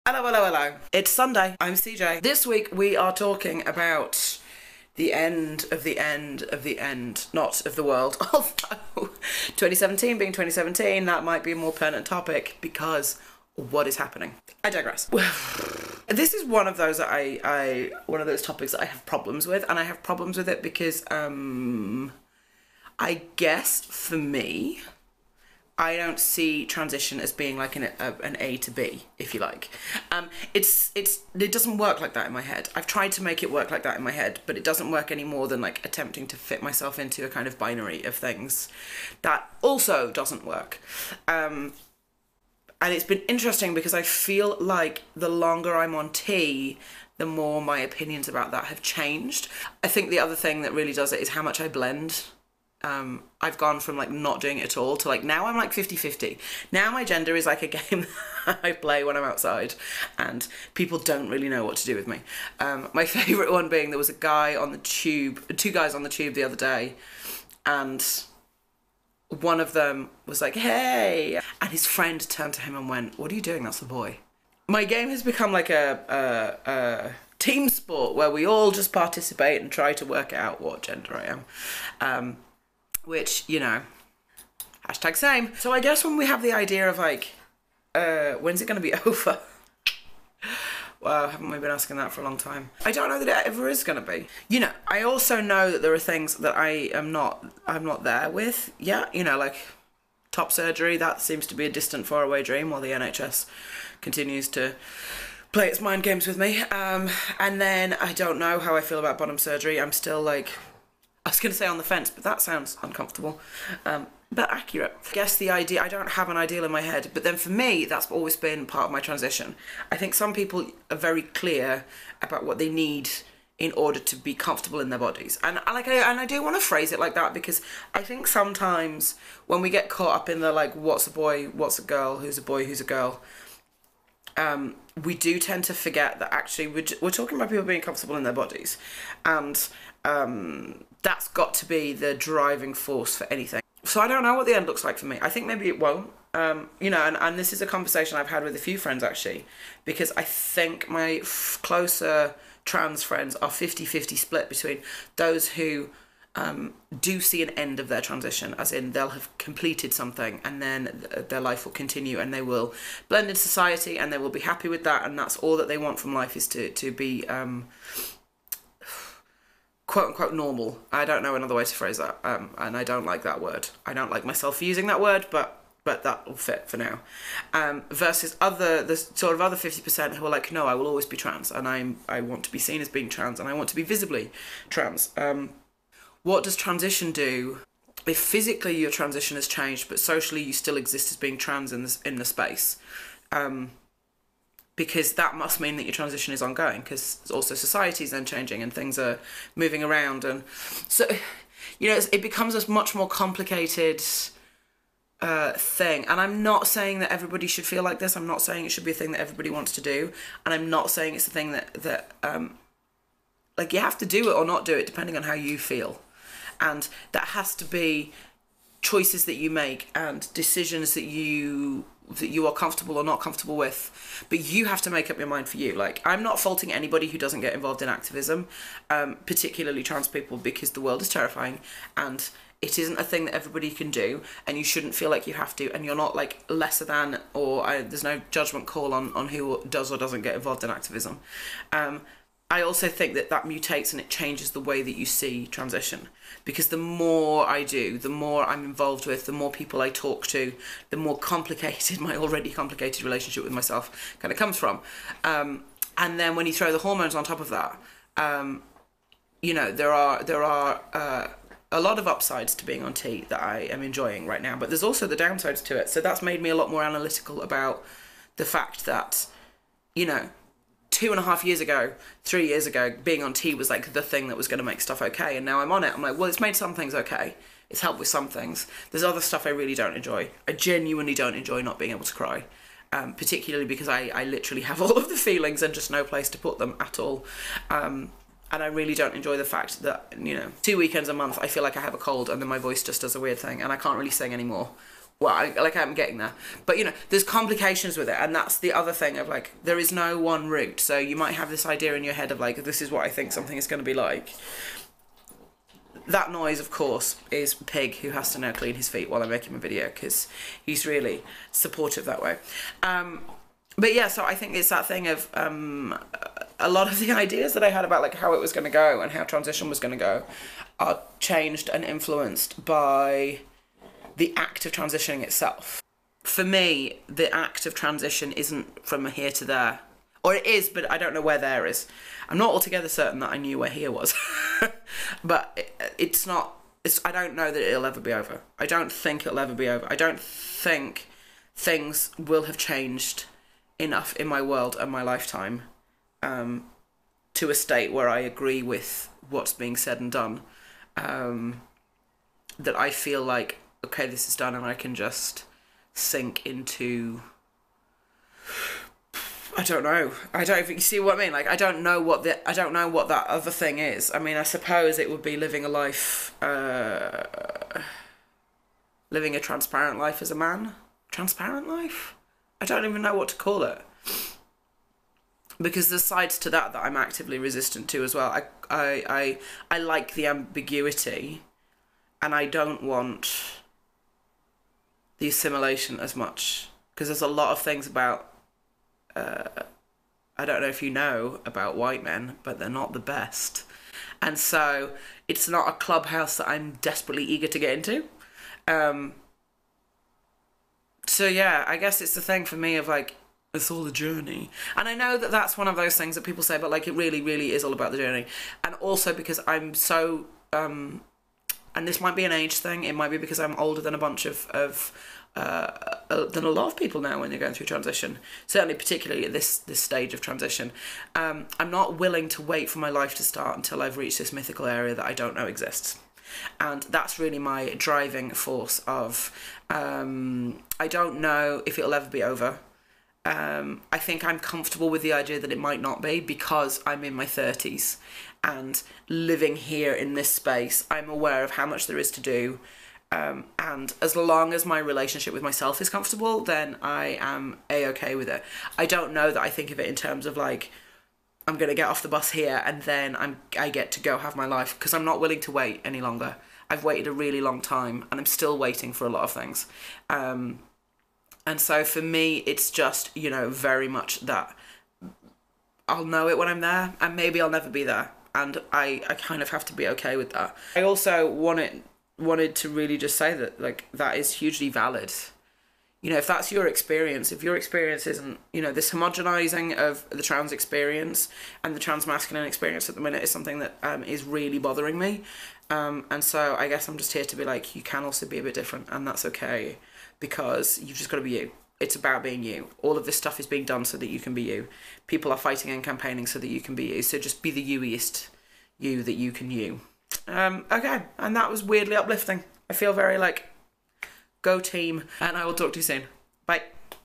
Hello, hello, hello. It's Sunday. I'm CJ. This week we are talking about the end of the end of the end, not of the world. Although 2017 being 2017, that might be a more pertinent topic because what is happening? I digress. This is one of those that one of those topics that I have problems with, and I have problems with it because I guess for me, I don't see transition as being like an A to B, if you like. It doesn't work like that in my head. I've tried to make it work like that in my head, but it doesn't work any more than like attempting to fit myself into a kind of binary of things. That also doesn't work. And it's been interesting because I feel like the longer I'm on T, the more my opinions about that have changed. I think the other thing that really does it is how much I blend. I've gone from like not doing it at all to like now I'm like 50-50. Now my gender is like a game that I play when I'm outside and people don't really know what to do with me. My favourite one being there was a guy on the tube, two guys on the tube the other day, and one of them was like, hey, and his friend turned to him and went, what are you doing? That's a boy. My game has become like a team sport where we all just participate and try to work out what gender I am. Which, you know, hashtag same. So I guess when we have the idea of like, when's it going to be over? Wow, haven't we been asking that for a long time? I don't know that it ever is going to be. You know, I also know that there are things that I'm not there with yet. You know, like top surgery, that seems to be a distant, faraway dream while the NHS continues to play its mind games with me. And then I don't know how I feel about bottom surgery. I'm still like, I was going to say on the fence, but that sounds uncomfortable, but accurate. I guess the idea, I don't have an ideal in my head, but then for me, that's always been part of my transition. I think some people are very clear about what they need in order to be comfortable in their bodies. And I do want to phrase it like that because I think sometimes when we get caught up in the like, what's a boy, what's a girl, who's a boy, who's a girl, we do tend to forget that actually we're talking about people being comfortable in their bodies. And that's got to be the driving force for anything. So I don't know what the end looks like for me. I think maybe it won't. You know, and this is a conversation I've had with a few friends actually, because I think my closer trans friends are 50-50 split between those who do see an end of their transition, as in they'll have completed something and then their life will continue and they will blend into society and they will be happy with that, and that's all that they want from life is to be quote unquote normal. I don't know another way to phrase that, and I don't like that word. I don't like myself for using that word, but that will fit for now. Versus the sort of other 50% who are like, no, I will always be trans, and I want to be seen as being trans, and I want to be visibly trans. What does transition do if physically your transition has changed, but socially you still exist as being trans in the space? Because that must mean that your transition is ongoing, because also society is then changing and things are moving around, and so, you know, it becomes a much more complicated thing. And I'm not saying that everybody should feel like this. I'm not saying it should be a thing that everybody wants to do, and I'm not saying it's a thing that like you have to do it or not do it depending on how you feel, and that has to be choices that you make and decisions that you are comfortable or not comfortable with, but you have to make up your mind for you. Like, I'm not faulting anybody who doesn't get involved in activism, particularly trans people, because the world is terrifying and it isn't a thing that everybody can do, and you shouldn't feel like you have to, and you're not like lesser than, or there's no judgment call on who does or doesn't get involved in activism. I also think that mutates and it changes the way that you see transition, because the more I do, the more I'm involved with, the more people I talk to, the more complicated my already complicated relationship with myself kind of comes from. And then when you throw the hormones on top of that, you know, there are a lot of upsides to being on T that I am enjoying right now, but there's also the downsides to it. So that's made me a lot more analytical about the fact that, you know, 2.5 years ago, 3 years ago, being on T was like the thing that was going to make stuff okay, and now I'm on it. I'm like, well, it's made some things okay. It's helped with some things. There's other stuff I really don't enjoy. I genuinely don't enjoy not being able to cry, particularly because I literally have all of the feelings and just no place to put them at all. And I really don't enjoy the fact that, you know, 2 weekends a month I feel like I have a cold and then my voice just does a weird thing and I can't really sing anymore, Well, I'm getting there. But, you know, there's complications with it. And that's the other thing of, like, there is no one route. So you might have this idea in your head of, like, this is what I think something is going to be like. That noise, of course, is Pig, who has to now clean his feet while I'm making my video, because he's really supportive that way. But yeah, so I think it's that thing of a lot of the ideas that I had about, like, how it was going to go and how transition was going to go are changed and influenced by the act of transitioning itself. For me, the act of transition isn't from here to there. Or it is, but I don't know where there is. I'm not altogether certain that I knew where here was. But it's not... I don't know that it'll ever be over. I don't think it'll ever be over. I don't think things will have changed enough in my world and my lifetime to a state where I agree with what's being said and done. That I feel like, okay, this is done and I can just sink into... I don't know. I don't even, you see what I mean? Like, I don't know what that other thing is. I mean, I suppose it would be living a life, living a transparent life as a man. Transparent life? I don't even know what to call it. Because there's sides to that I'm actively resistant to as well. I like the ambiguity, and I don't want the assimilation as much. Because there's a lot of things about... I don't know if you know about white men, but they're not the best. And so it's not a clubhouse that I'm desperately eager to get into. So yeah, I guess it's the thing for me of, like, it's all a journey. And I know that that's one of those things that people say, but, like, it really, really is all about the journey. And also because I'm so... and this might be an age thing, it might be because I'm older than a bunch than a lot of people now when they're going through transition. Certainly, particularly at this stage of transition. I'm not willing to wait for my life to start until I've reached this mythical area that I don't know exists. And that's really my driving force of, I don't know if it'll ever be over. I think I'm comfortable with the idea that it might not be because I'm in my 30s and living here in this space, I'm aware of how much there is to do. And as long as my relationship with myself is comfortable, then I am A-okay with it. I don't know that I think of it in terms of, like, I'm going to get off the bus here and then I get to go have my life, because I'm not willing to wait any longer. I've waited a really long time and I'm still waiting for a lot of things. And so for me, it's just, you know, very much that I'll know it when I'm there, and maybe I'll never be there. And I kind of have to be okay with that. I also wanted to really just say that, like, that is hugely valid. You know, if that's your experience, if your experience isn't, you know, this homogenizing of the trans experience and the trans masculine experience at the minute is something that is really bothering me. And so I guess I'm just here to be like, you can also be a bit different, and that's okay, because you've just got to be you. It's about being you. All of this stuff is being done so that you can be you. People are fighting and campaigning so that you can be you. So just be the you-iest you that you can you. Okay, and that was weirdly uplifting. I feel very, like, go team, and I will talk to you soon. Bye.